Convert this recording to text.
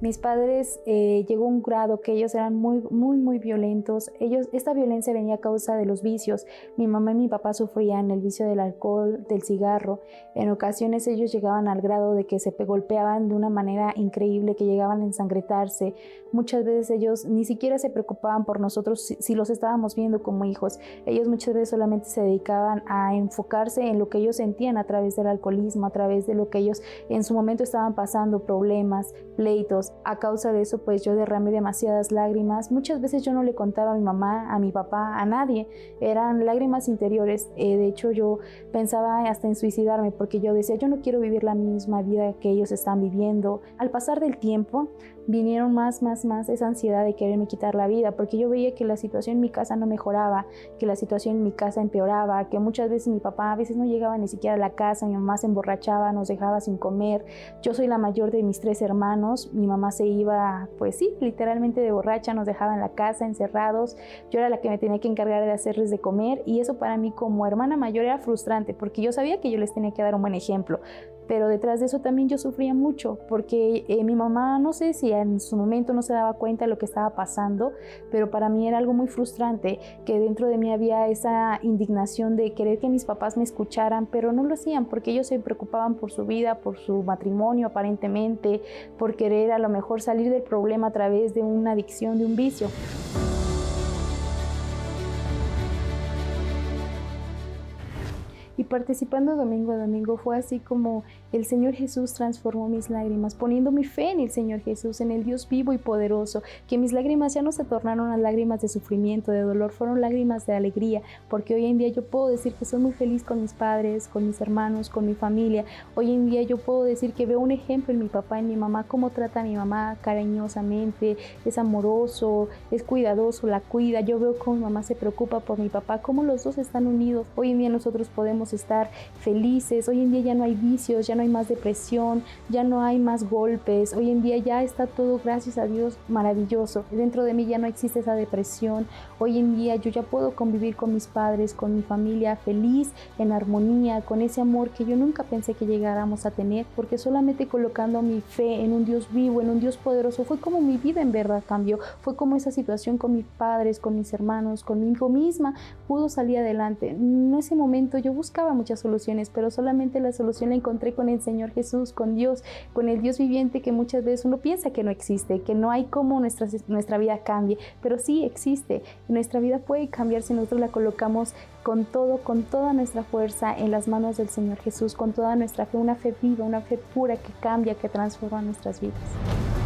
Mis padres llegó a un grado que ellos eran muy violentos. Esta violencia venía a causa de los vicios. Mi mamá y mi papá sufrían el vicio del alcohol, del cigarro. En ocasiones ellos llegaban al grado de que se golpeaban de una manera increíble, que llegaban a ensangrentarse. Muchas veces ellos ni siquiera se preocupaban por nosotros si los estábamos viendo como hijos. Ellos muchas veces solamente se dedicaban a enfocarse en lo que ellos sentían a través del alcoholismo, a través de lo que ellos en su momento estaban pasando, problemas, pleitos. A causa de eso, pues yo derramé demasiadas lágrimas. Muchas veces yo no le contaba a mi mamá, a mi papá, a nadie. Eran lágrimas interiores. De hecho, yo pensaba hasta en suicidarme porque yo decía, yo no quiero vivir la misma vida que ellos están viviendo. Al pasar del tiempo, vinieron más esa ansiedad de quererme quitar la vida, porque yo veía que la situación en mi casa no mejoraba, que la situación en mi casa empeoraba, que muchas veces mi papá a veces no llegaba ni siquiera a la casa, mi mamá se emborrachaba, nos dejaba sin comer. Yo soy la mayor de mis 3 hermanos, mi mamá se iba, pues sí, literalmente de borracha, nos dejaba en la casa encerrados. Yo era la que me tenía que encargar de hacerles de comer, y eso para mí como hermana mayor era frustrante, porque yo sabía que yo les tenía que dar un buen ejemplo. Pero detrás de eso también yo sufría mucho, porque mi mamá, no sé si en su momento no se daba cuenta de lo que estaba pasando, pero para mí era algo muy frustrante, que dentro de mí había esa indignación de querer que mis papás me escucharan, pero no lo hacían, porque ellos se preocupaban por su vida, por su matrimonio aparentemente, por querer a lo mejor salir del problema a través de una adicción, de un vicio. Y participando domingo a domingo fue así como el Señor Jesús transformó mis lágrimas, poniendo mi fe en el Señor Jesús, en el Dios vivo y poderoso, que mis lágrimas ya no se tornaron a lágrimas de sufrimiento, de dolor, fueron lágrimas de alegría, porque hoy en día yo puedo decir que soy muy feliz con mis padres, con mis hermanos, con mi familia. Hoy en día yo puedo decir que veo un ejemplo en mi papá, en mi mamá, cómo trata a mi mamá cariñosamente, es amoroso, es cuidadoso, la cuida. Yo veo cómo mi mamá se preocupa por mi papá, cómo los dos están unidos. Hoy en día nosotros podemos estar felices. Hoy en día ya no hay vicios, ya no hay más depresión, ya no hay más golpes. Hoy en día ya está todo, gracias a Dios, maravilloso. Dentro de mí ya no existe esa depresión. Hoy en día yo ya puedo convivir con mis padres, con mi familia, feliz, en armonía, con ese amor que yo nunca pensé que llegáramos a tener, porque solamente colocando mi fe en un Dios vivo, en un Dios poderoso, fue como mi vida en verdad cambió. Fue como esa situación con mis padres, con mis hermanos, conmigo misma, pudo salir adelante. En ese momento yo buscaba muchas soluciones, pero solamente la solución la encontré con el Señor Jesús, con Dios, con el Dios viviente, que muchas veces uno piensa que no existe, que no hay cómo nuestra vida cambie, pero sí existe. Nuestra vida puede cambiar si nosotros la colocamos con toda nuestra fuerza en las manos del Señor Jesús, con toda nuestra fe, una fe viva, una fe pura que cambia, que transforma nuestras vidas.